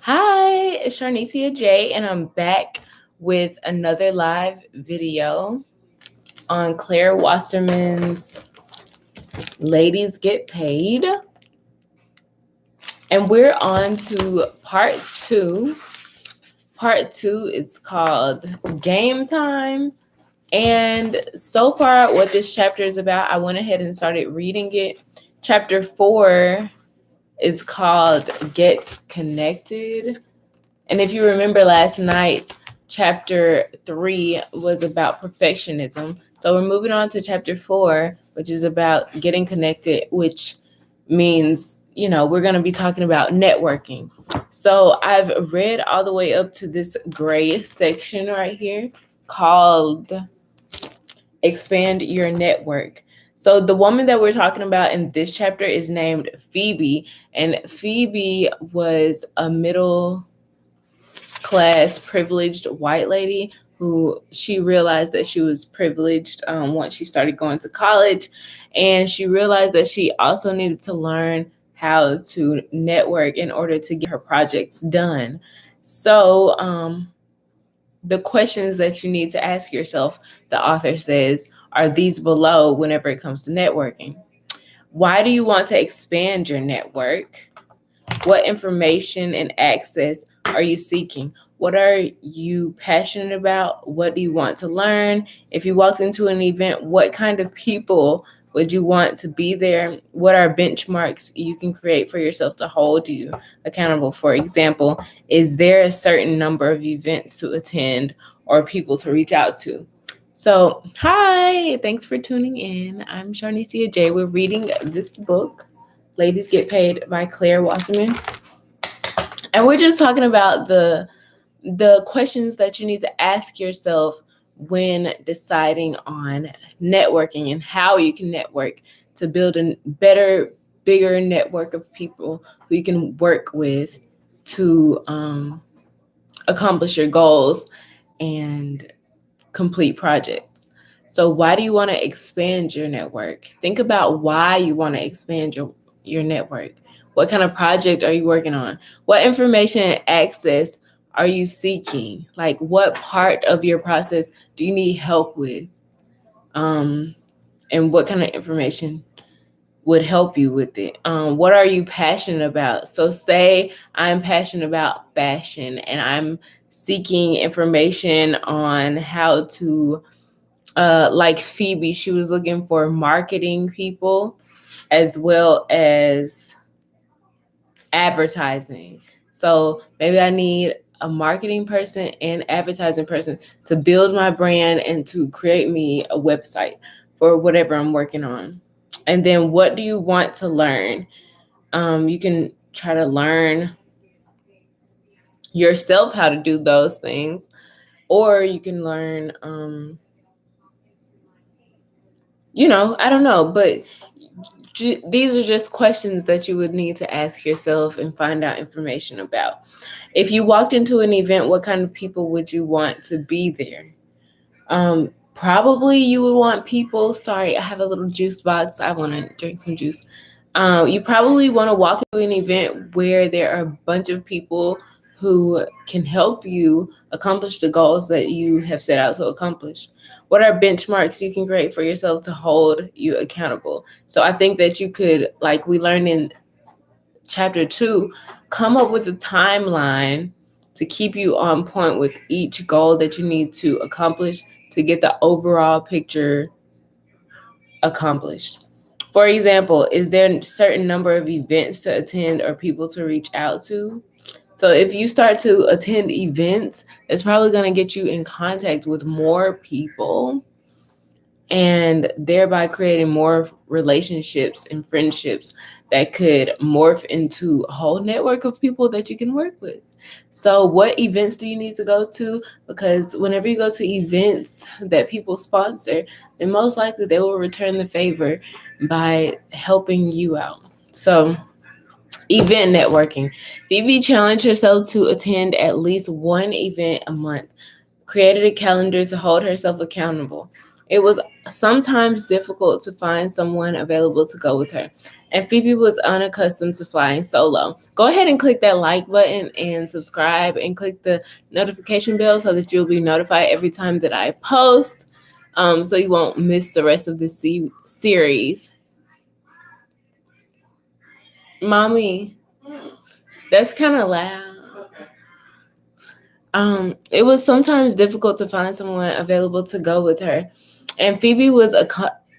Hi, it's Sharnicia J, and I'm back with another live video on Claire Wasserman's Ladies Get Paid. And we're on to part two. Part two, it's called Game Time. And so far, what this chapter is about, I went ahead and started reading it. Chapter 4 is called Get Connected. And if you remember last night, chapter 3 was about perfectionism. So we're moving on to chapter 4, which is about getting connected, which means, we're going to be talking about networking. So I've read all the way up to this gray section right here called Expand Your Network. So the woman that we're talking about in this chapter is named Phoebe, and Phoebe was a middle class privileged white lady who she realized that she was privileged once she started going to college, and she realized that she also needed to learn how to network in order to get her projects done. So the questions that you need to ask yourself, the author says, are these below whenever it comes to networking. Why do you want to expand your network? What information and access are you seeking? What are you passionate about? What do you want to learn? If you walked into an event, what kind of people would you want to be there? What are benchmarks you can create for yourself to hold you accountable? For example, is there a certain number of events to attend or people to reach out to? So, hi, thanks for tuning in. I'm Sharnicia J. We're reading this book, Ladies Get Paid by Claire Wasserman. And we're just talking about the questions that you need to ask yourself when deciding on networking and how you can network to build a better, bigger network of people who you can work with to accomplish your goals and complete projects. So why do you want to expand your network? Think about why you want to expand your network. What kind of project are you working on? What information and access are you seeking? Like, what part of your process do you need help with? And what kind of information would help you with it? What are you passionate about? So say I'm passionate about fashion and I'm seeking information on how to, like Phoebe, she was looking for marketing people as well as advertising. So maybe I need a marketing person and advertising person to build my brand and to create me a website for whatever I'm working on. And then what do you want to learn? You can try to learn yourself how to do those things, or you can learn, I don't know, but these are just questions that you would need to ask yourself and find out information about. If you walked into an event, what kind of people would you want to be there? Probably you would want people. Sorry, I have a little juice box. I want to drink some juice. You probably want to walk into an event where there are a bunch of people who can help you accomplish the goals that you have set out to accomplish. What are benchmarks you can create for yourself to hold you accountable? So I think that you could, like we learned in chapter 2, come up with a timeline to keep you on point with each goal that you need to accomplish to get the overall picture accomplished. For example, is there a certain number of events to attend or people to reach out to? So if you start to attend events, it's probably going to get you in contact with more people and thereby creating more relationships and friendships that could morph into a whole network of people that you can work with. So what events do you need to go to? Because whenever you go to events that people sponsor, then most likely they will return the favor by helping you out. So event networking. Phoebe challenged herself to attend at least one event a month, created a calendar to hold herself accountable. It was sometimes difficult to find someone available to go with her. and Phoebe was unaccustomed to flying solo. Go ahead and click that like button and subscribe and click the notification bell so that you'll be notified every time that I post, so you won't miss the rest of this series. Mommy, that's kind of loud. It was sometimes difficult to find someone available to go with her, and Phoebe was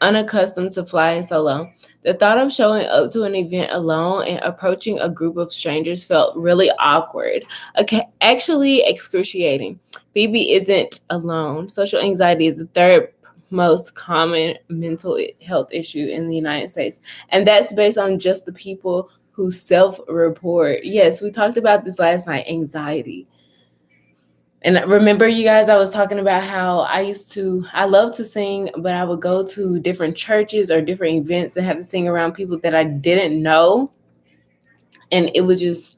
unaccustomed to flying solo. The thought of showing up to an event alone and approaching a group of strangers felt really awkward, actually excruciating. Phoebe isn't alone. Social anxiety is the third most common mental health issue in the United States, and that's based on just the people who self-report. Yes, we talked about this last night, anxiety. And remember, you guys, I was talking about how I love to sing, but I would go to different churches or different events and have to sing around people that I didn't know. And it would just,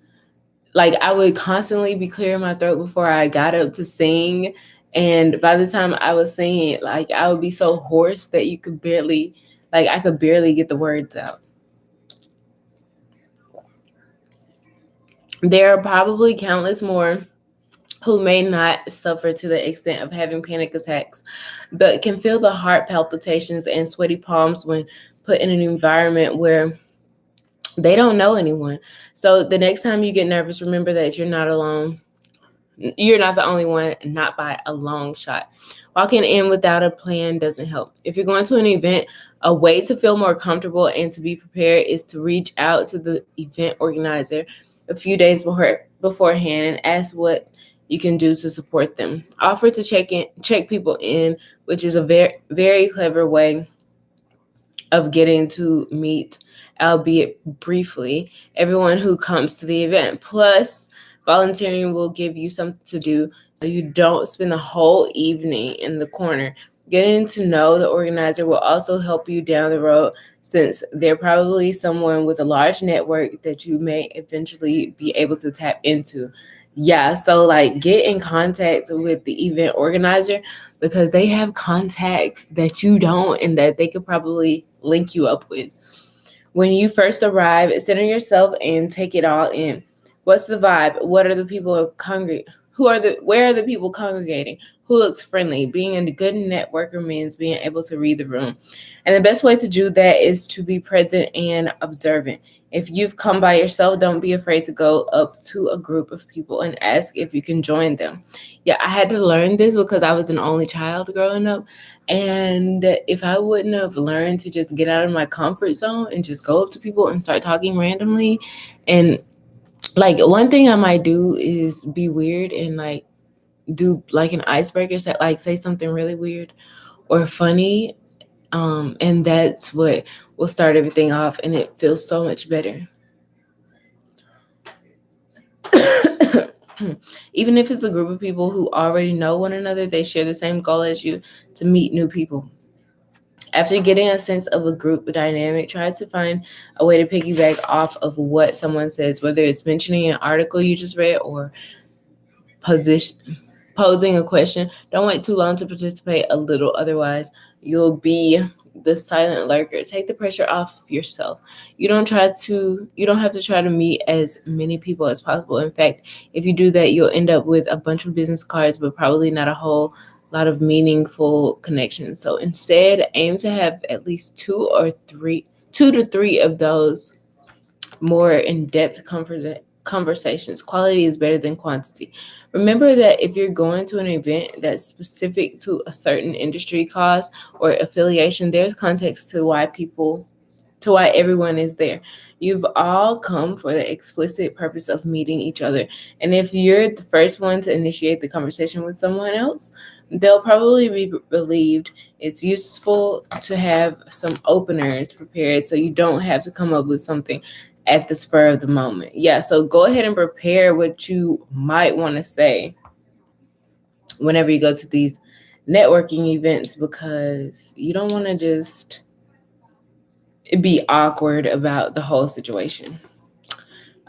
like, I would constantly be clearing my throat before I got up to sing. And by the time I was singing, like, I would be so hoarse that I could barely get the words out. There are probably countless more who may not suffer to the extent of having panic attacks, but can feel the heart palpitations and sweaty palms when put in an environment where they don't know anyone. So the next time you get nervous, remember that you're not alone. You're not the only one, not by a long shot. Walking in without a plan doesn't help. If you're going to an event, a way to feel more comfortable and to be prepared is to reach out to the event organizer a few days beforehand and ask what you can do to support them. Offer to check people in, which is a very, very clever way of getting to meet, albeit briefly, everyone who comes to the event. Plus, volunteering will give you something to do so you don't spend the whole evening in the corner. Getting to know the organizer will also help you down the road, since they're probably someone with a large network that you may eventually be able to tap into. Yeah, so like get in contact with the event organizer because they have contacts that you don't and that they could probably link you up with. When you first arrive, center yourself and take it all in. What's the vibe? What are the people congregating? Where are the people congregating? Who looks friendly? Being a good networker means being able to read the room. And the best way to do that is to be present and observant. If you've come by yourself, don't be afraid to go up to a group of people and ask if you can join them. Yeah, I had to learn this because I was an only child growing up. And if I wouldn't have learned to just get out of my comfort zone and just go up to people and start talking randomly, and like one thing I might do is be weird and like do like an icebreaker set, like say something really weird or funny. And that's what will start everything off and it feels so much better. Even if it's a group of people who already know one another, they share the same goal as you to meet new people. After getting a sense of a group dynamic, try to find a way to piggyback off of what someone says, whether it's mentioning an article you just read or posing a question. Don't wait too long to participate a little, otherwise you'll be the silent lurker. Take the pressure off yourself. You don't have to try to meet as many people as possible. In fact, if you do that, you'll end up with a bunch of business cards, but probably not a whole lot of meaningful connections. So instead, aim to have at least two to three of those more in-depth conversations. Quality is better than quantity. Remember that if you're going to an event that's specific to a certain industry cause or affiliation, there's context to why everyone is there. You've all come for the explicit purpose of meeting each other. And if you're the first one to initiate the conversation with someone else, they'll probably be relieved. It's useful to have some openers prepared so you don't have to come up with something at the spur of the moment. Yeah, so go ahead and prepare what you might want to say whenever you go to these networking events, because you don't want to just be awkward about the whole situation.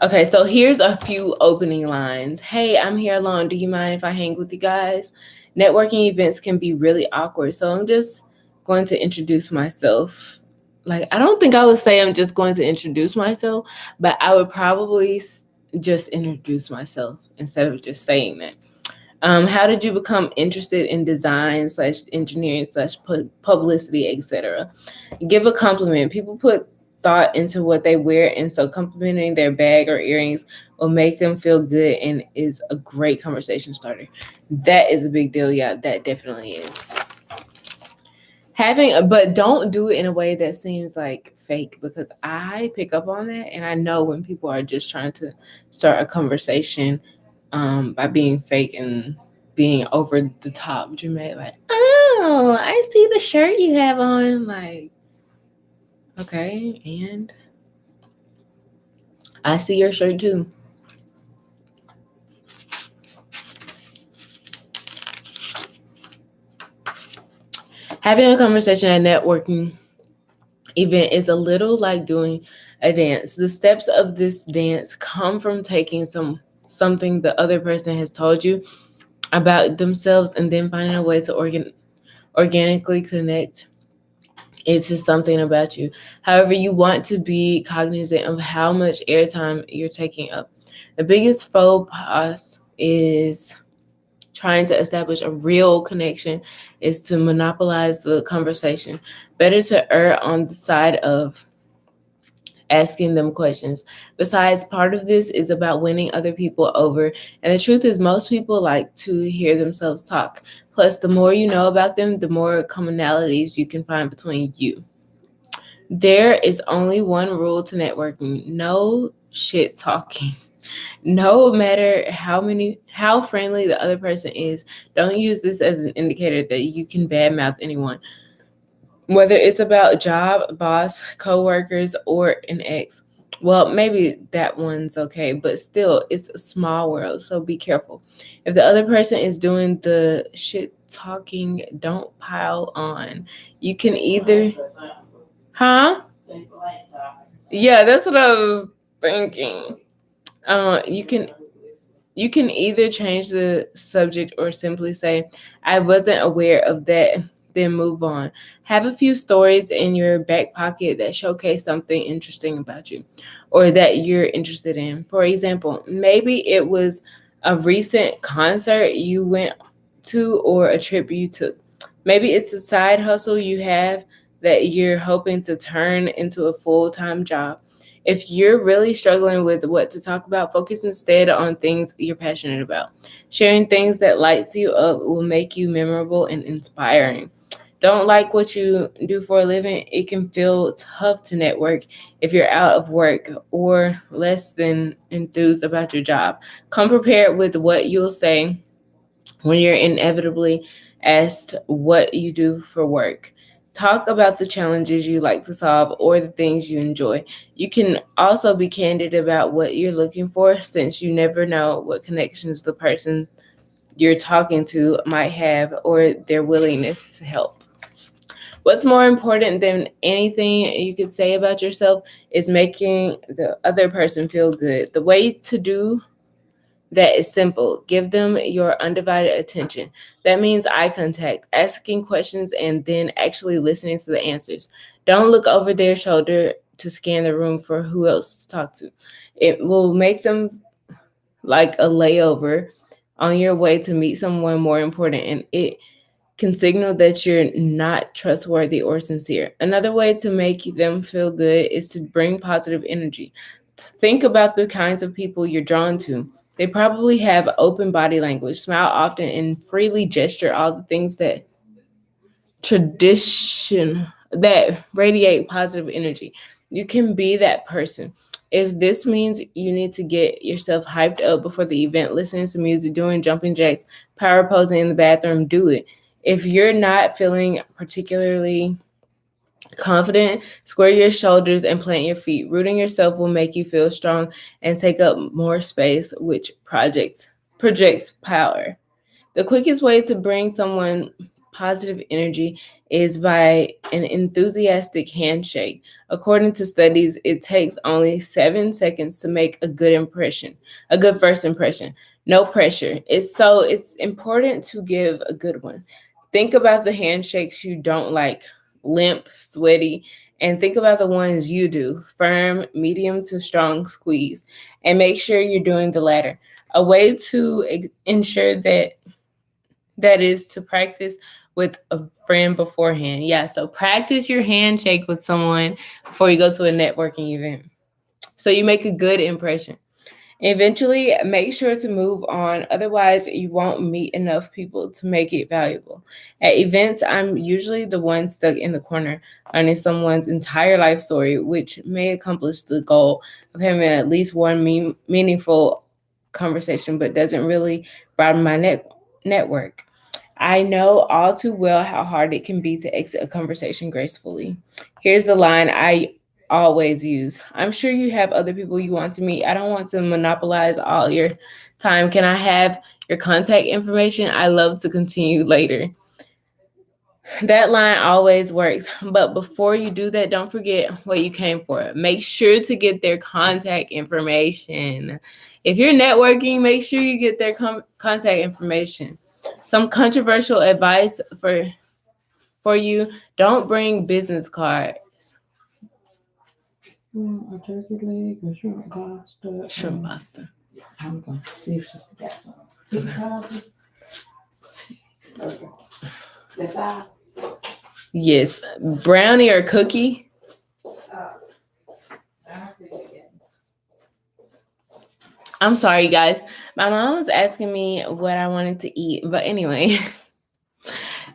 Okay, so here's a few opening lines. Hey, I'm here alone. Do you mind if I hang with you guys? Networking events can be really awkward, so I'm just going to introduce myself. like, I don't think I would say I'm just going to introduce myself, but I would probably just introduce myself instead of just saying that. How did you become interested in design slash engineering slash publicity, etc.? Give a compliment. People put thought into what they wear, and so complimenting their bag or earrings will make them feel good and is a great conversation starter. That is a big deal. Yeah, that definitely is. But don't do it in a way that seems like fake, because I pick up on that and I know when people are just trying to start a conversation by being fake and being over the top dramatic, like, oh, I see the shirt you have on. Like, okay, and I see your shirt too. Having a conversation at networking event is a little like doing a dance. The steps of this dance come from taking something the other person has told you about themselves and then finding a way to organically connect it to something about you. However, you want to be cognizant of how much airtime you're taking up. The biggest faux pas is trying to establish a real connection is to monopolize the conversation. Better to err on the side of asking them questions. Besides, part of this is about winning other people over. And the truth is, most people like to hear themselves talk. Plus, the more you know about them, the more commonalities you can find between you. There is only one rule to networking: no shit talking. No matter how friendly the other person is, don't use this as an indicator that you can badmouth anyone. Whether it's about job, boss, coworkers, or an ex. Well, maybe that one's okay, but still, it's a small world, so be careful. If the other person is doing the shit talking, don't pile on. You can either, huh? Yeah, that's what I was thinking. You can either change the subject or simply say, I wasn't aware of that, then move on. Have a few stories in your back pocket that showcase something interesting about you or that you're interested in. For example, maybe it was a recent concert you went to or a trip you took. Maybe it's a side hustle you have that you're hoping to turn into a full time job. If you're really struggling with what to talk about, focus instead on things you're passionate about. Sharing things that lights you up will make you memorable and inspiring. Don't like what you do for a living? It can feel tough to network if you're out of work or less than enthused about your job. Come prepared with what you'll say when you're inevitably asked what you do for work. Talk about the challenges you like to solve or the things you enjoy. You can also be candid about what you're looking for, since you never know what connections the person you're talking to might have or their willingness to help. What's more important than anything you could say about yourself is making the other person feel good. The way to do that is simple. Give them your undivided attention. That means eye contact, asking questions, and then actually listening to the answers. Don't look over their shoulder to scan the room for who else to talk to. It will make them like a layover on your way to meet someone more important, and it can signal that you're not trustworthy or sincere. Another way to make them feel good is to bring positive energy. Think about the kinds of people you're drawn to. They probably have open body language, smile often, and freely gesture, all the things that radiate positive energy. You can be that person. If this means you need to get yourself hyped up before the event, listening to music, doing jumping jacks, power posing in the bathroom, do it. If you're not feeling particularly confident, square your shoulders and plant your feet. Rooting yourself will make you feel strong and take up more space, which projects power. The quickest way to bring someone positive energy is by an enthusiastic handshake. According to studies, it takes only 7 seconds to make a good first impression. No pressure. It's important to give a good one. Think about the handshakes you don't like: limp, sweaty, and think about the ones you do: firm, medium to strong squeeze, and make sure you're doing the latter. A way to ensure that is to practice with a friend beforehand. Yeah, so practice your handshake with someone before you go to a networking event so you make a good impression. Eventually, make sure to move on, otherwise, you won't meet enough people to make it valuable. At events, I'm usually the one stuck in the corner, learning someone's entire life story, which may accomplish the goal of having at least one meaningful conversation, but doesn't really broaden my network. I know all too well how hard it can be to exit a conversation gracefully. Here's the line I always use: I'm sure you have other people you want to meet. I don't want to monopolize all your time. Can I have your contact information? I love to continue later. That line always works. But before you do that, don't forget what you came for. Make sure to get their contact information. If you're networking, make sure you get their contact information. Some controversial advice for you: don't bring business cards. A turkey leg or shrimp pasta. Shrimp pasta. I'm going to see if she's got some. Pig pasta. Okay. That's all. Yes, brownie or cookie. I'm sorry, guys. My mom was asking me what I wanted to eat, but anyway.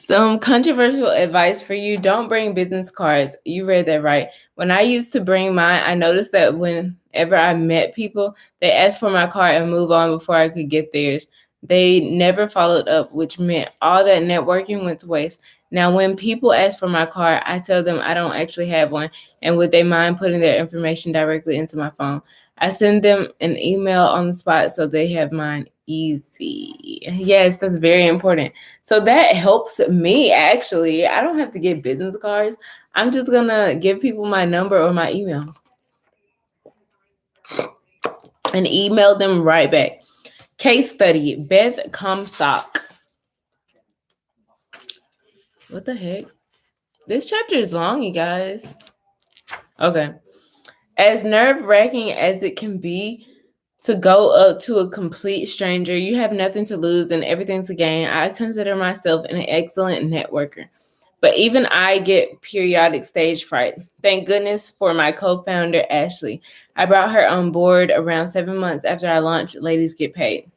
Some controversial advice for you: don't bring business cards. You read that right. When I used to bring mine, I noticed that whenever I met people, they asked for my card and move on before I could get theirs. They never followed up, which meant all that networking went to waste. Now, when people ask for my card, I tell them I don't actually have one, and would they mind putting their information directly into my phone? I send them an email on the spot so they have mine easy. Yes, that's very important. So that helps me actually. I don't have to get business cards. I'm just gonna give people my number or my email and email them right back. Case study: Beth Comstock. What the heck? This chapter is long, you guys. Okay. As nerve-wracking as it can be to go up to a complete stranger, you have nothing to lose and everything to gain. I consider myself an excellent networker, but even I get periodic stage fright. Thank goodness for my co-founder, Ashley. I brought her on board around 7 months after I launched Ladies Get Paid.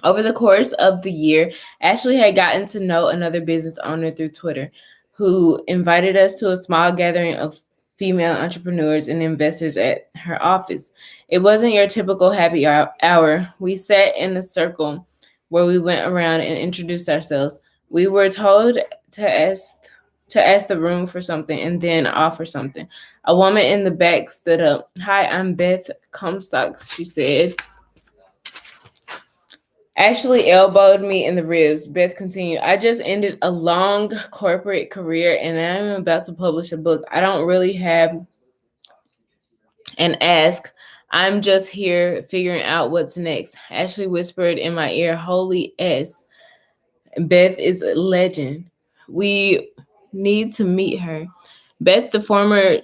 Over the course of the year, Ashley had gotten to know another business owner through Twitter who invited us to a small gathering of female entrepreneurs and investors at her office. It wasn't your typical happy hour. We sat in a circle where we went around and introduced ourselves. We were told to ask the room for something and then offer something. A woman in the back stood up. "Hi, I'm Beth Comstock," she said. Ashley elbowed me in the ribs. Beth continued: "I just ended a long corporate career and I'm about to publish a book. I don't really have an ask. I'm just here figuring out what's next." Ashley whispered in my ear, "Holy S. Beth is a legend. We need to meet her." Beth, the former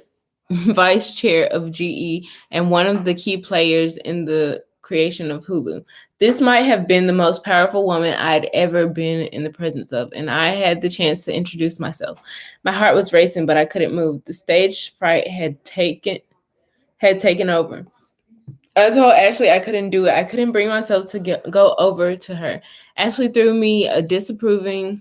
vice chair of GE and one of the key players in the creation of Hulu. This might have been the most powerful woman I'd ever been in the presence of, and I had the chance to introduce myself. My heart was racing, but I couldn't move. The stage fright had taken over. I told Ashley I couldn't do it. I couldn't bring myself to go over to her. Ashley threw me a disapproving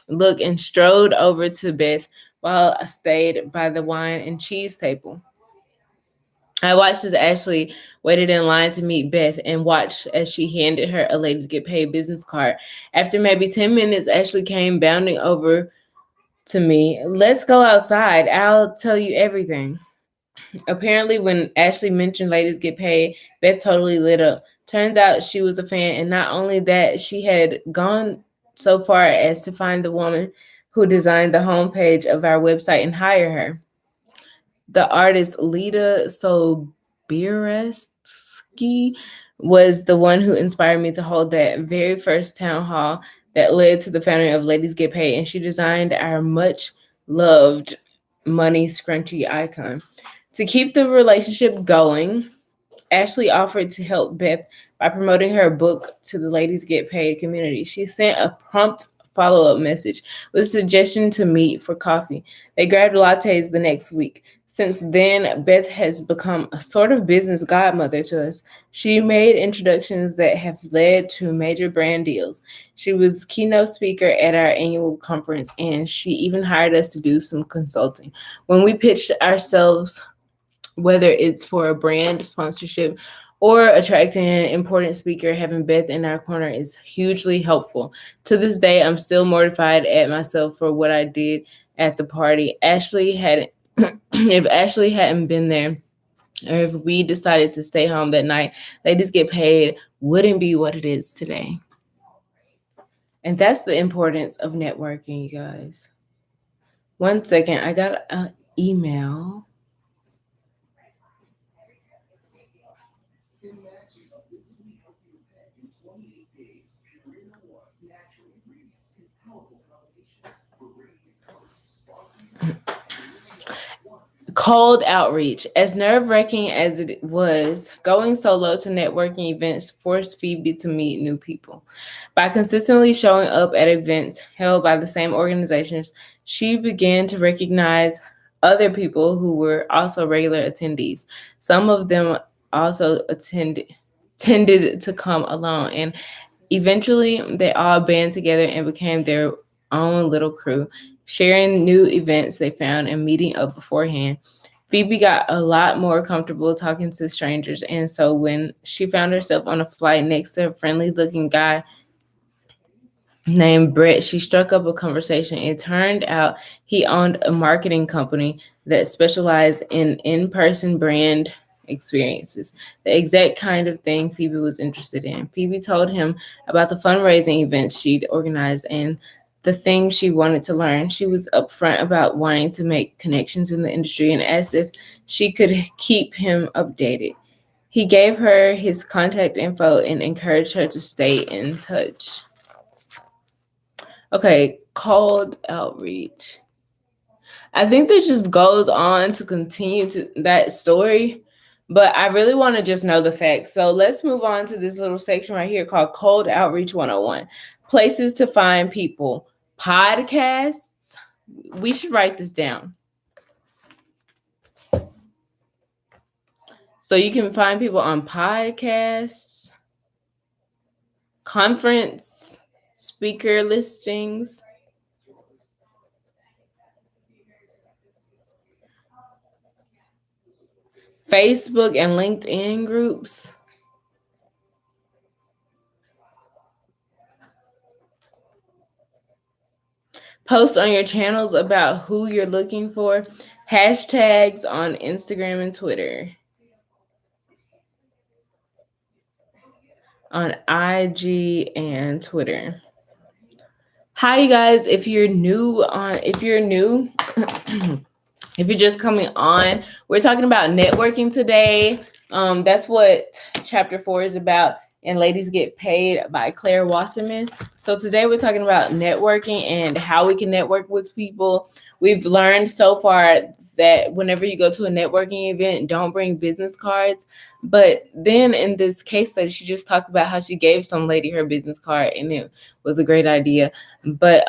look and strode over to Beth while I stayed by the wine and cheese table. I watched as Ashley waited in line to meet Beth and watched as she handed her a Ladies Get Paid business card. After maybe 10 minutes, Ashley came bounding over to me. "Let's go outside. I'll tell you everything." Apparently, when Ashley mentioned Ladies Get Paid, Beth totally lit up. Turns out she was a fan, and not only that, she had gone so far as to find the woman who designed the homepage of our website and hire her. The artist Lita Sobieski was the one who inspired me to hold that very first town hall that led to the founding of Ladies Get Paid, and she designed our much loved money scrunchy icon. To keep the relationship going, Ashley offered to help Beth by promoting her book to the Ladies Get Paid community. She sent a prompt follow up message with a suggestion to meet for coffee. They grabbed lattes the next week. Since then, Beth has become a sort of business godmother to us. She made introductions that have led to major brand deals. She was keynote speaker at our annual conference, and she even hired us to do some consulting. When we pitched ourselves, whether it's for a brand sponsorship or attracting an important speaker, having Beth in our corner is hugely helpful. To this day, I'm still mortified at myself for what I did at the party. Ashley hadn't, if Ashley hadn't been there, or if we decided to stay home that night, Ladies Get Paid wouldn't be what it is today. And that's the importance of networking, you guys. One second, I got an email. Cold outreach. As nerve-wracking as it was, going solo to networking events forced Phoebe to meet new people. By consistently showing up at events held by the same organizations, she began to recognize other people who were also regular attendees. Some of them also tended to come alone, and eventually they all band together and became their own little crew, sharing new events they found and meeting up beforehand. Phoebe got a lot more comfortable talking to strangers, and so when she found herself on a flight next to a friendly looking guy named Brett, she struck up a conversation. It turned out he owned a marketing company that specialized in in-person brand experiences, the exact kind of thing Phoebe was interested in. Phoebe told him about the fundraising events she'd organized and the things she wanted to learn. She was upfront about wanting to make connections in the industry and asked if she could keep him updated. He gave her his contact info and encouraged her to stay in touch. Okay, cold outreach. I think this just goes on to continue to that story, but I really want to just know the facts. So let's move on to this little section right here called Cold Outreach 101. Places to find people. Podcasts. We should write this down. So you can find people on podcasts, conference, speaker listings, Facebook and LinkedIn groups. Post on your channels about who you're looking for. Hashtags on Instagram and Twitter. On IG and Twitter. Hi, you guys. If you're new, if you're just coming on, we're talking about networking today. That's what chapter 4 is about. And Ladies Get Paid by Claire Wasserman. So today we're talking about networking and how we can network with people. We've learned so far that whenever you go to a networking event, don't bring business cards. But then in this case study, she just talked about how she gave some lady her business card and it was a great idea. But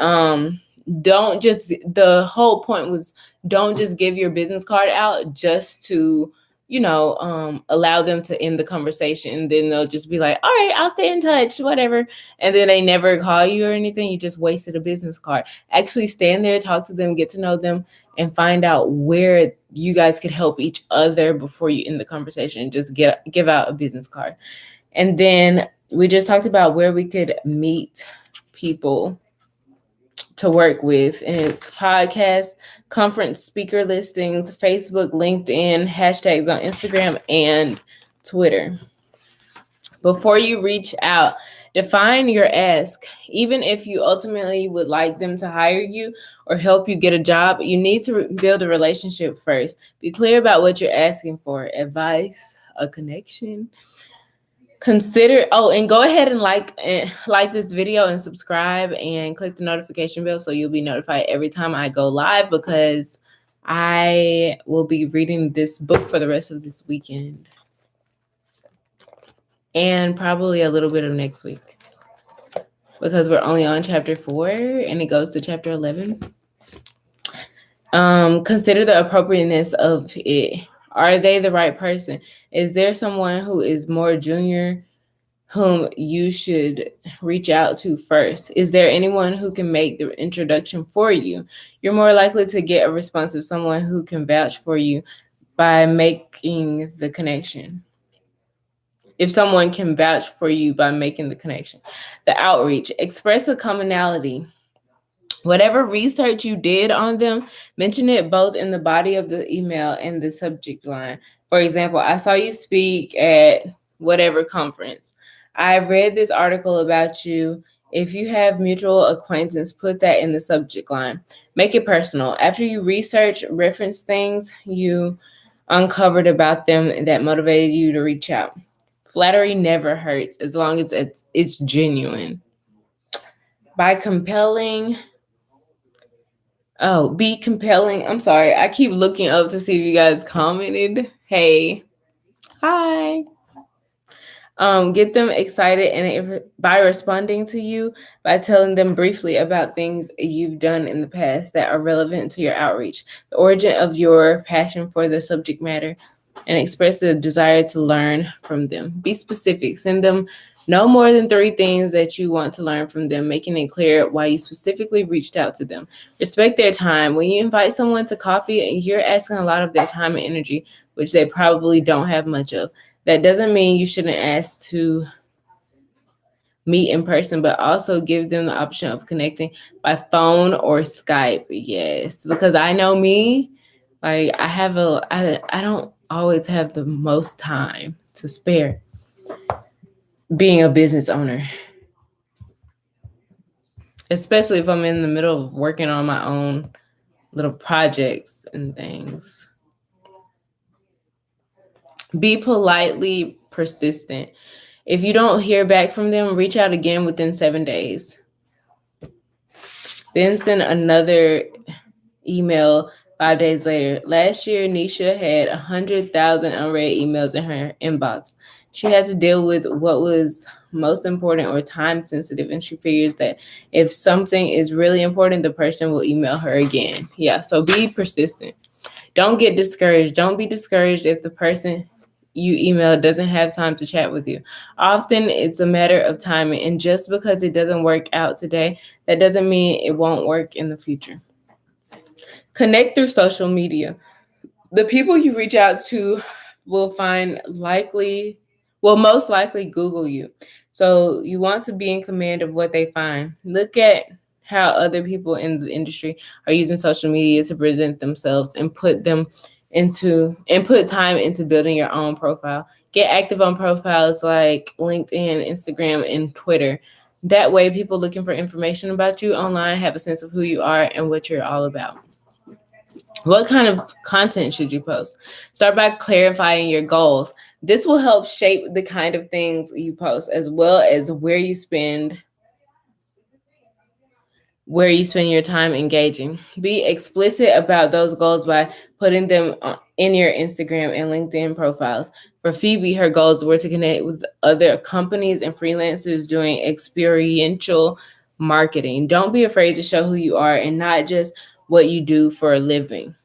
the whole point was don't just give your business card out just to allow them to end the conversation. And then they'll just be like, all right, I'll stay in touch, whatever. And then they never call you or anything. You just wasted a business card. Actually stand there, talk to them, get to know them, and find out where you guys could help each other before you end the conversation. Just give out a business card. And then we just talked about where we could meet people to work with, and it's podcasts, conference speaker listings, Facebook, LinkedIn, hashtags on Instagram and Twitter. Before you reach out, define your ask. Even if you ultimately would like them to hire you or help you get a job, you need to build a relationship first. Be clear about what you're asking for: advice, a connection. Consider, and go ahead and like this video and subscribe and click the notification bell so you'll be notified every time I go live, because I will be reading this book for the rest of this weekend and probably a little bit of next week because we're only on chapter 4 and it goes to chapter 11. Consider the appropriateness of it. Are they the right person? Is there someone who is more junior whom you should reach out to first? Is there anyone who can make the introduction for you? You're more likely to get a response of someone who can vouch for you by making the connection. If someone can vouch for you by making the connection. The outreach, express a commonality. Whatever research you did on them, mention it both in the body of the email and the subject line. For example, I saw you speak at whatever conference. I read this article about you. If you have mutual acquaintance, put that in the subject line. Make it personal. After you research, reference things you uncovered about them that motivated you to reach out. Flattery never hurts as long as it's genuine. By compelling, be compelling. I'm sorry. I keep looking up to see if you guys commented. Hey. Hi. Get them excited and by responding to you, by telling them briefly about things you've done in the past that are relevant to your outreach, the origin of your passion for the subject matter, and express a desire to learn from them. Be specific. Send them no more than 3 things that you want to learn from them, making it clear why you specifically reached out to them. Respect their time. When you invite someone to coffee, you're asking a lot of their time and energy, which they probably don't have much of. That doesn't mean you shouldn't ask to meet in person, but also give them the option of connecting by phone or Skype. Yes, because I know me, like I don't always have the most time to spare being a business owner, especially if I'm in the middle of working on my own little projects and things. Be politely persistent. If you don't hear back from them, reach out again within 7 days. Then send another email 5 days later. Last year, Nisha had 100,000 unread emails in her inbox. She had to deal with what was most important or time sensitive, and she figures that if something is really important, the person will email her again. Yeah, so be persistent. Don't get discouraged. Don't be discouraged if the person you email doesn't have time to chat with you. Often it's a matter of timing, and just because it doesn't work out today, that doesn't mean it won't work in the future. Connect through social media. The people you reach out to will most likely Google you. So you want to be in command of what they find. Look at how other people in the industry are using social media to present themselves and put time into building your own profile. Get active on profiles like LinkedIn, Instagram, and Twitter. That way, people looking for information about you online have a sense of who you are and what you're all about. What kind of content should you post? Start by clarifying your goals. This will help shape the kind of things you post, as well as where you spend your time engaging. Be explicit about those goals by putting them in your Instagram and LinkedIn profiles. For Phoebe, her goals were to connect with other companies and freelancers doing experiential marketing. Don't be afraid to show who you are and not just what you do for a living.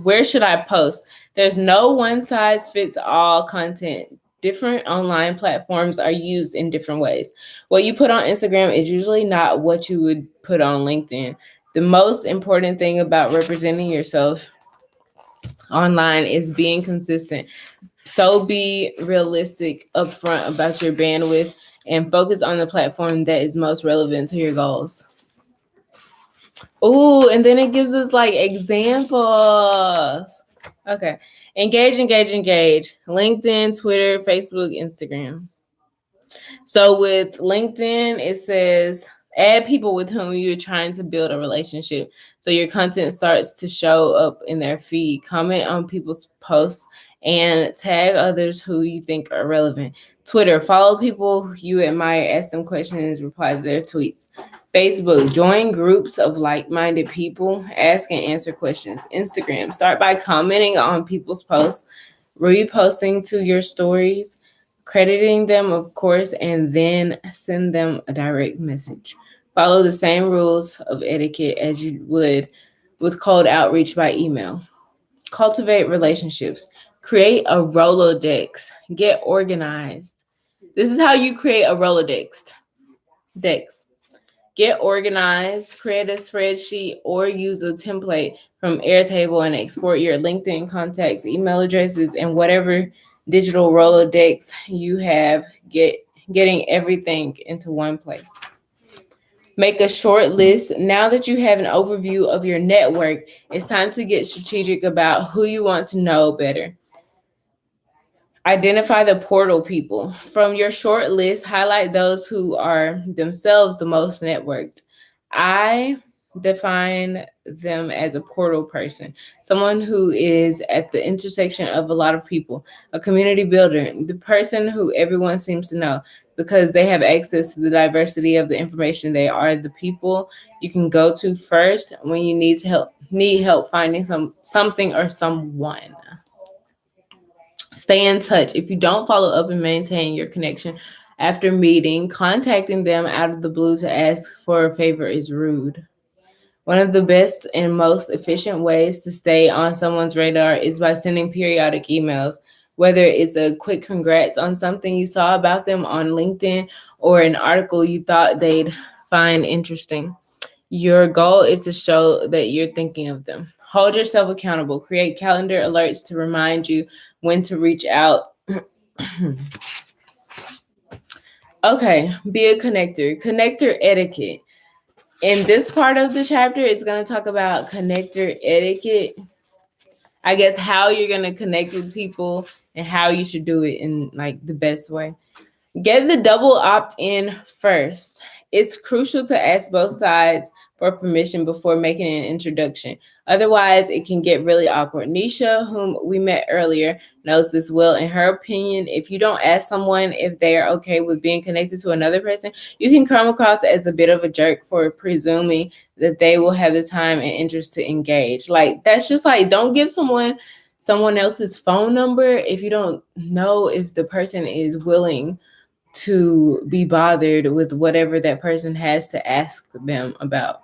Where should I post? There's no one size fits all content. Different online platforms are used in different ways. What you put on Instagram is usually not what you would put on LinkedIn. The most important thing about representing yourself online is being consistent. So be realistic upfront about your bandwidth and focus on the platform that is most relevant to your goals. Ooh, and then it gives us like examples. Okay. Engage. LinkedIn, Twitter, Facebook, Instagram. So with LinkedIn, it says add people with whom you're trying to build a relationship. So your content starts to show up in their feed. Comment on people's posts and tag others who you think are relevant. Twitter, follow people you admire, ask them questions, reply to their tweets. Facebook, join groups of like-minded people, ask and answer questions. Instagram, start by commenting on people's posts, reposting to your stories, crediting them, of course, and then send them a direct message. Follow the same rules of etiquette as you would with cold outreach by email. Cultivate relationships. Create a Rolodex. Get organized. This is how you create a Rolodex. Get organized, create a spreadsheet, or use a template from Airtable and export your LinkedIn contacts, email addresses, and whatever digital Rolodex you have, getting everything into one place. Make a short list. Now that you have an overview of your network, it's time to get strategic about who you want to know better. Identify the portal people. From your short list, highlight those who are themselves the most networked. I define them as a portal person, someone who is at the intersection of a lot of people, a community builder, the person who everyone seems to know because they have access to the diversity of the information. They are the people you can go to first when you need help finding something or someone. Stay in touch. If you don't follow up and maintain your connection after meeting, contacting them out of the blue to ask for a favor is rude. One of the best and most efficient ways to stay on someone's radar is by sending periodic emails, whether it's a quick congrats on something you saw about them on LinkedIn or an article you thought they'd find interesting. Your goal is to show that you're thinking of them. Hold yourself accountable. Create calendar alerts to remind you when to reach out. Okay, be a connector. Connector etiquette. In this part of the chapter, it's going to talk about connector etiquette. I guess how you're going to connect with people and how you should do it in like the best way. Get the double opt-in first. It's crucial to ask both sides for permission before making an introduction. Otherwise, it can get really awkward. Nisha, whom we met earlier, knows this well. In her opinion, if you don't ask someone if they are okay with being connected to another person, you can come across as a bit of a jerk for presuming that they will have the time and interest to engage. Like, that's just like, don't give someone else's phone number if you don't know if the person is willing to be bothered with whatever that person has to ask them about.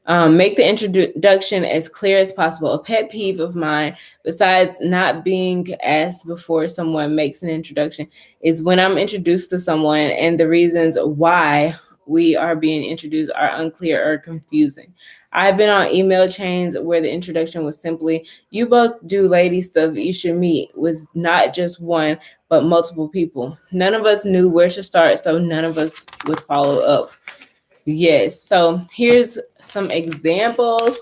Make the introduction as clear as possible. A pet peeve of mine, besides not being asked before someone makes an introduction, is when I'm introduced to someone and the reasons why we are being introduced are unclear or confusing. I've been on email chains where the introduction was simply, you both do lady stuff, you should meet with not just one, but multiple people. None of us knew where to start, so none of us would follow up. Yes, so here's some examples.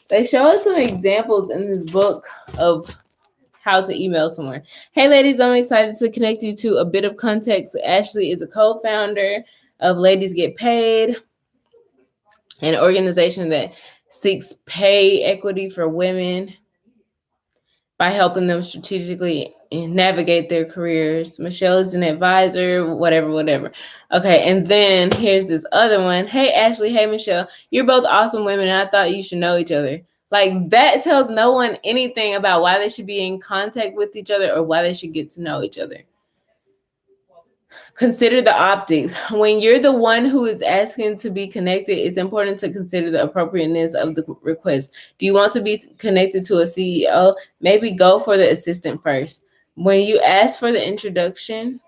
They show us some examples in this book of how to email someone. Hey ladies, I'm excited to connect you to a bit of context. Ashley is a co-founder of Ladies Get Paid, an organization that seeks pay equity for women by helping them strategically navigate their careers. Michelle is an advisor, whatever. Okay, and then here's this other one. Hey, Ashley. Hey, Michelle. You're both awesome women, and I thought you should know each other. Like, that tells no one anything about why they should be in contact with each other or why they should get to know each other. Consider the optics. When you're the one who is asking to be connected, it's important to consider the appropriateness of the request. Do you want to be connected to a CEO? Maybe go for the assistant first. When you ask for the introduction,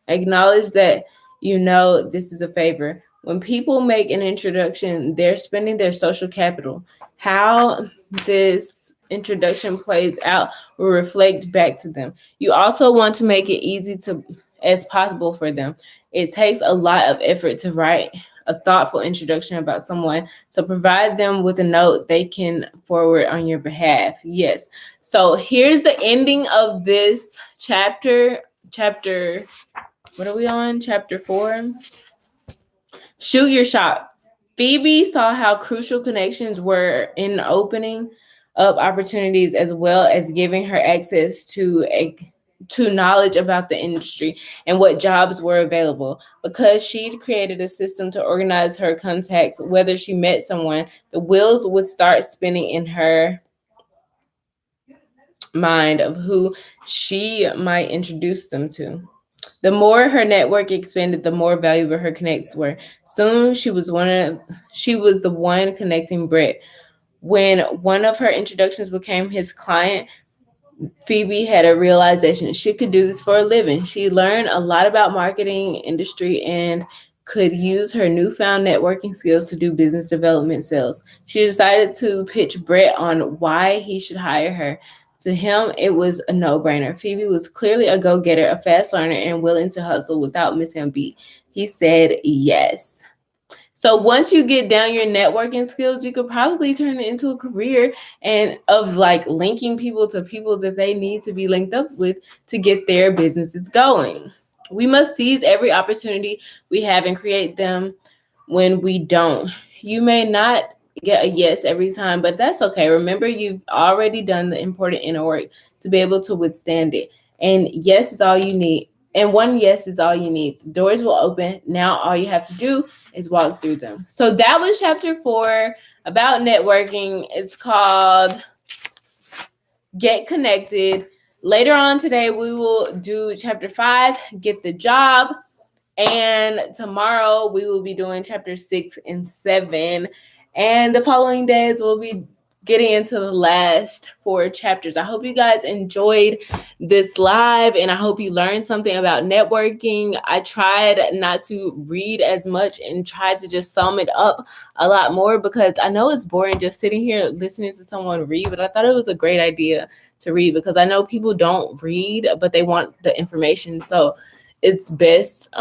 acknowledge that you know this is a favor. When people make an introduction, they're spending their social capital. How this introduction plays out will reflect back to them. You also want to make it easy as possible for them. It takes a lot of effort to write a thoughtful introduction about someone, so provide them with a note they can forward on your behalf. Yes. So here's the ending of this chapter. What are we on? Chapter 4. Shoot your shot. Phoebe saw how crucial connections were in the opening up opportunities as well as giving her access to knowledge about the industry and what jobs were available. Because she'd created a system to organize her contacts, whether she met someone, the wheels would start spinning in her mind of who she might introduce them to. The more her network expanded, the more valuable her connects were. Soon she was the one connecting Brett. When one of her introductions became his client, Phoebe had a realization she could do this for a living. She learned a lot about marketing industry and could use her newfound networking skills to do business development sales. She decided to pitch Brett on why he should hire her. To him, it was a no-brainer. Phoebe was clearly a go-getter, a fast learner, and willing to hustle without missing a beat. He said yes. So once you get down your networking skills, you could probably turn it into a career and of like linking people to people that they need to be linked up with to get their businesses going. We must seize every opportunity we have and create them when we don't. You may not get a yes every time, but that's okay. Remember, you've already done the important inner work to be able to withstand it. And yes is all you need. And one yes is all you need. Doors will open. Now all you have to do is walk through them. So that was chapter 4 about networking. It's called Get Connected. Later on today, we will do chapter 5, Get the Job. And tomorrow we will be doing chapter 6 and 7. And the following days we'll be getting into the last 4 chapters. I hope you guys enjoyed this live and I hope you learned something about networking. I tried not to read as much and tried to just sum it up a lot more because I know it's boring just sitting here listening to someone read, but I thought it was a great idea to read because I know people don't read, but they want the information. So it's best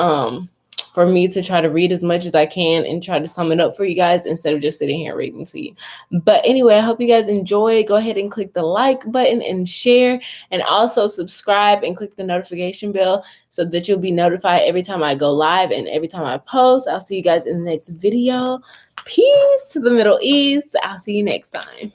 for me to try to read as much as I can and try to sum it up for you guys instead of just sitting here reading to you. But anyway, I hope you guys enjoy. Go ahead and click the like button and share, and also subscribe and click the notification bell so that you'll be notified every time I go live and every time I post. I'll see you guys in the next video. Peace to the Middle East. I'll see you next time.